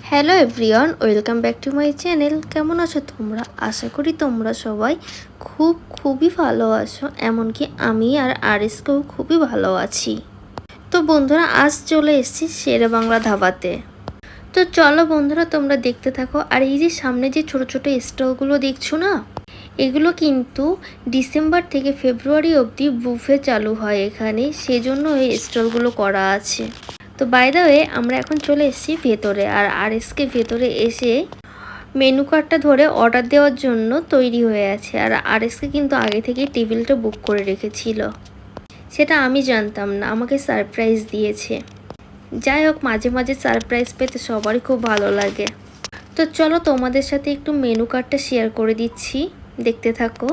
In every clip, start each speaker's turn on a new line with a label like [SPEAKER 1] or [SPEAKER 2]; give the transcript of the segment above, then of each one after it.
[SPEAKER 1] Hello everyone, welcome back to my channel. কেমন আছো তোমরা? আশা করি তোমরা সবাই খুবই ভালো আছো। এমনকি আমি আর আরিসকেও খুবই ভালো আছি। তো বন্ধুরা, আজ চলে এসেছি শেরে বাংলা ধাবাতে। তো চলো বন্ধুরা, তোমরা দেখতে থাকো। আর এই যে সামনে যে ছোট ছোট স্টলগুলো দেখছো না, এগুলো কিন্তু ডিসেম্বর থেকে ফেব্রুয়ারি অবধি বুফে চালু হয় এখানে, সেজন্য এই স্টলগুলো করা আছে। তো বাই দ্য ওয়ে, আমরা এখন চলে এসেছি ভেতরে। আর আরএসকে ভেতরে এসে মেনু কার্ডটা ধরে অর্ডার দেওয়ার জন্য তৈরি হয়ে আছে। আর আরএসকে কিন্তু আগে থেকে টেবিলটা বুক করে রেখেছিল, সেটা আমি জানতাম না, আমাকে সারপ্রাইজ দিয়েছে। যাই হোক, মাঝে মাঝে সারপ্রাইজ পেতে সবারই খুব ভালো লাগে। তো চলো তোমাদের সাথে একটু মেনু কার্ডটা শেয়ার করে দিচ্ছি, দেখতে থাকো।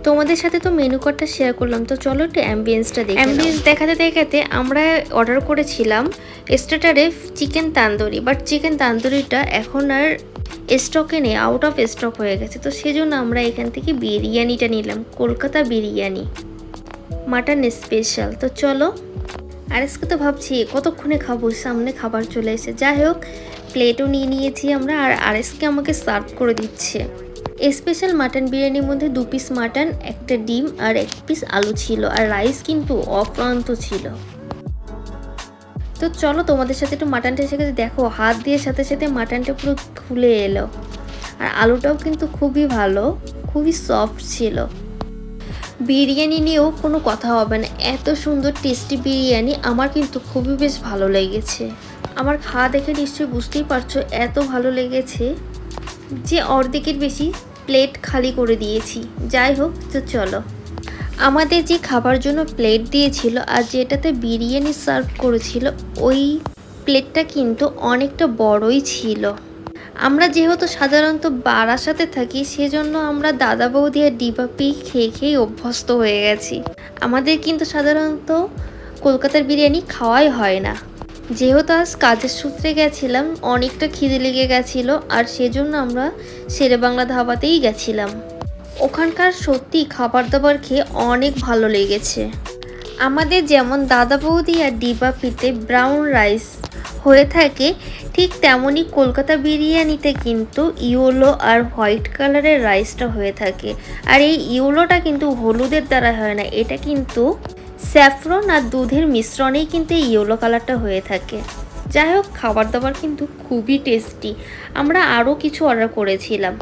[SPEAKER 1] তোমাদের সাথে তো মেনু কার্ডটা শেয়ার করলাম, তো চলো একটু অ্যাম্বিয়েন্সটা দেখি। অ্যাম্বিয়েন্স দেখাতে দেখাতে আমরা অর্ডার করেছিলাম স্টার্টারে চিকেন তান্দুরি, বাট চিকেন তান্দুরিটা এখন আর স্টকে নেই, আউট অফ স্টক হয়ে গেছে। তো সেজন্য আমরা এখান থেকে বিরিয়ানিটা নিলাম, কলকাতা বিরিয়ানি মাটন স্পেশাল। তো চলো, আজকে তো ভাবছি কতক্ষণে খাবো, সামনে খাবার চলে এসে। যাই হোক, প্লেটও নিয়ে নিয়েছি আমরা, আর আরএসকে আমাকে সার্ভ করে দিচ্ছে। স্পেশাল মাটন বিরিয়ানির মধ্যে 2 পিস মাটন, একটা ডিম আর 1 পিস আলু ছিল, আর রাইস কিন্তু অফ্রান্ত ছিল। তো চলো তোমাদের সাথে একটু মাটনটা এসে গেছে, দেখো হাত দিয়ে সাথে সাথে মাটনটা পুরো খুলে এলো। আর আলুটাও কিন্তু খুবই ভালো, খুবই সফট ছিল। বিরিয়ানি নিয়েও কোনো কথা হবে না, এত সুন্দর টেস্টি বিরিয়ানি আমার কিন্তু খুবই বেশ ভালো লেগেছে। আমার খাওয়া দেখে নিশ্চয়ই বুঝতেই পারছো এত ভালো লেগেছে যে অর্ধেকের বেশি প্লেট খালি করে দিয়েছি। যাই হোক, তো চলো, আমাদের যে খাবার জন্য প্লেট দিয়েছিল আর যেটাতে বিরিয়ানি সার্ভ করেছিল, ওই প্লেটটা কিন্তু অনেকটা বড়ই ছিল। আমরা যেহেতু সাধারণত বারাসাতে থাকি, সেজন্য আমরা দাদা বৌদি আর ডিবাপি খেয়ে খেয়ে অভ্যস্ত হয়ে গেছি। আমাদের কিন্তু সাধারণত কলকাতার বিরিয়ানি খাওয়াই হয় না। যেহেতু আজ কাজের সূত্রে গেছিলাম, অনেকটা খিদে লেগে গেছিলো, আর সেজন্য আমরা শেরে বাংলা ধাবাতেই গেছিলাম। ওখানকার সত্যি খাবার দাবার খেয়ে অনেক ভালো লেগেছে। আমাদের যেমন দাদা বৌদি আর ডিবাপিতে ব্রাউন রাইস হয়ে থাকে, ঠিক তেমনই কলকাতা বিরিয়ানিতে কিন্তু ইয়েলো আর হোয়াইট কালারের রাইসটা হয়ে থাকে। আর এই ইয়েলোটা কিন্তু হলুদের দ্বারা হয় না, এটা কিন্তু স্যাফরন আর দুধের মিশ্রণেই কিন্তু এই ইয়েলো কালারটা হয়ে থাকে। যাই হোক, খাবার দাবার কিন্তু খুবই টেস্টি। আমরা আরও কিছু অর্ডার করেছিলাম,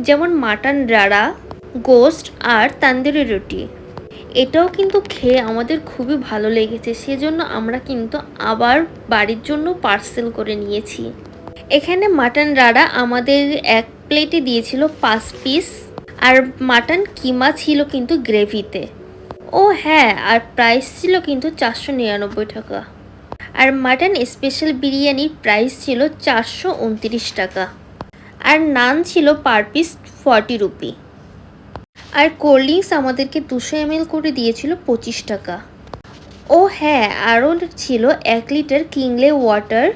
[SPEAKER 1] যেমন মাটন রাড়া, গোস্ট আর তান্দুরি রুটি। এটাও কিন্তু খেয়ে আমাদের খুবই ভালো লেগেছে, সেজন্য আমরা কিন্তু আবার বাড়ির জন্য পার্সেল করে নিয়েছি। এখানে মাটন রাড়া আমাদের এক প্লেটে দিয়েছিল 5 পিস, আর মাটন কিমা ছিল কিন্তু গ্রেভিতে। ও হ্যাঁ, আর প্রাইস ছিল কিন্তু 499 টাকা। আর মাটন স্পেশাল বিরিয়ানির প্রাইস ছিল 429 টাকা। আর নান ছিল পার পিস 40 রুপি। আর কোল্ড ড্রিঙ্কস আমাদেরকে 200 ml করে দিয়েছিল 25 টাকা। ও হ্যাঁ, আরও ছিল 1 লিটার কিংলে ওয়াটার,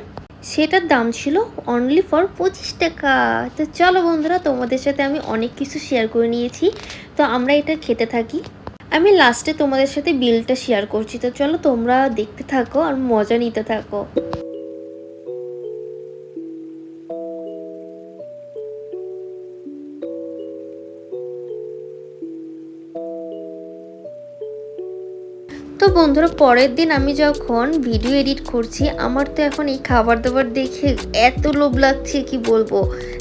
[SPEAKER 1] সেটার দাম ছিল অনলি ফর 25 টাকা। তো চলো বন্ধুরা, তোমাদের সাথে আমি অনেক কিছু শেয়ার করে নিয়েছি, তো আমরা এটা খেতে থাকি। আমি লাস্টে তোমাদের সাথে বিলটা শেয়ার করছি। তো চলো, তোমরা দেখতে থাকো আর মজা নিতে থাকো। তো বন্ধুরা, পরের দিন আমি যখন ভিডিও এডিট করছি, আমার তো এখন এই খাবার দাবার দেখে এত লোভ লাগছে কি বলবো।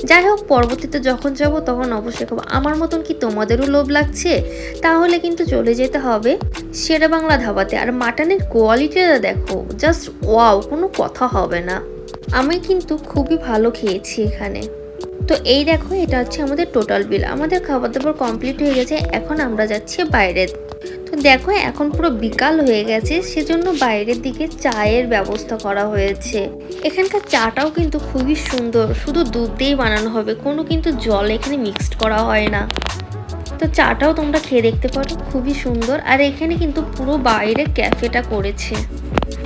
[SPEAKER 1] যাই হোক, পরবর্তীতে যখন যাব তখন অবশ্যই খাবো। আমার মতন কি তোমাদেরও লোভ লাগছে? তাহলে কিন্তু চলে যেতে হবে শেরে বাংলা ধাবাতে। আর মাটনের কোয়ালিটিটা দেখো, জাস্ট ওয়াও, কোনো কথা হবে না। আমি কিন্তু খুবই ভালো খেয়েছি এখানে। তো এই দেখো, এটা হচ্ছে আমাদের টোটাল বিল। আমাদের খাবার দাবার কমপ্লিট হয়ে গেছে, এখন আমরা যাচ্ছি বাইরে। তো দেখো, এখন পুরো বিকাল হয়ে গেছে, সেজন্য বাইরের দিকে চায়ের ব্যবস্থা করা হয়েছে। এখানকার চাটাও কিন্তু খুবই সুন্দর, শুধু দুধ দিয়েই বানানো হবে, কোনো কিন্তু জল এখানে মিক্সড করা হয় না। তো চাটাও তোমরা খেয়ে দেখতে পারো, খুবই সুন্দর। আর এখানে কিন্তু পুরো বাইরে ক্যাফেটা করেছে।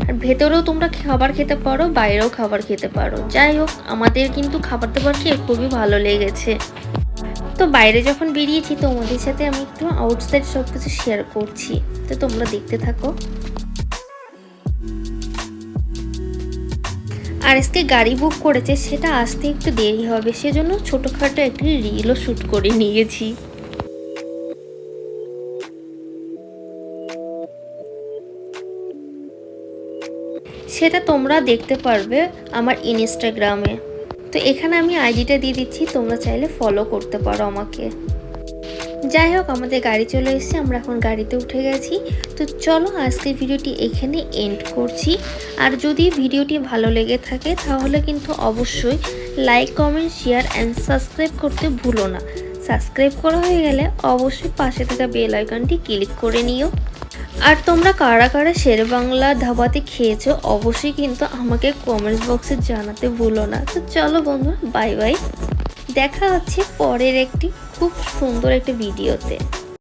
[SPEAKER 1] আর ভেতরেও তোমরা খাবার খেতে পারো, বাইরেও খাবার খেতে পারো। যাই হোক, আমাদের কিন্তু খাবার দাবার খেয়ে খুবই ভালো লেগেছে। তো বাইরে যখন বেরিয়েছি তোমাদের সাথে আমি একটু আউটসাইড সব কিছু শেয়ার করছি, তো তোমরা দেখতে থাকো। আর আজকে গাড়ি বুক করেছে, সেটা আসতে একটু দেরি হবে, সেজন্য ছোটোখাটো একটি রিলও শ্যুট করে নিয়েছি। সেটা তোমরা দেখতে পারবে আমার ইনস্টাগ্রামে। তো এখানে আমি আইডিটা দিয়ে দিচ্ছি, তোমরা চাইলে ফলো করতে পারো আমাকে। যাই হোক, আমাদের গাড়ি চলে এসেছে, আমরা এখন গাড়িতে উঠে গেছি। তো চলো আজকের ভিডিওটি এখানে এন্ড করছি। আর যদি ভিডিওটি ভালো লেগে থাকে তাহলে কিন্তু অবশ্যই like, comment, share and subscribe করতে ভুলো না। সাবস্ক্রাইব করা হয়ে গেলে অবশ্যই পাশে থাকা বেল আইকনটি ক্লিক করে নিও। আর তোমরা কারা কারা শেরবাংলা ধাবাতে খেয়েছো অবশ্যই কিন্তু আমাকে কমেন্টস বক্সে জানাতে ভুলো না। তো চলো বন্ধুরা, বাই বাই, দেখা হচ্ছে পরের একটি খুব সুন্দর একটা ভিডিওতে।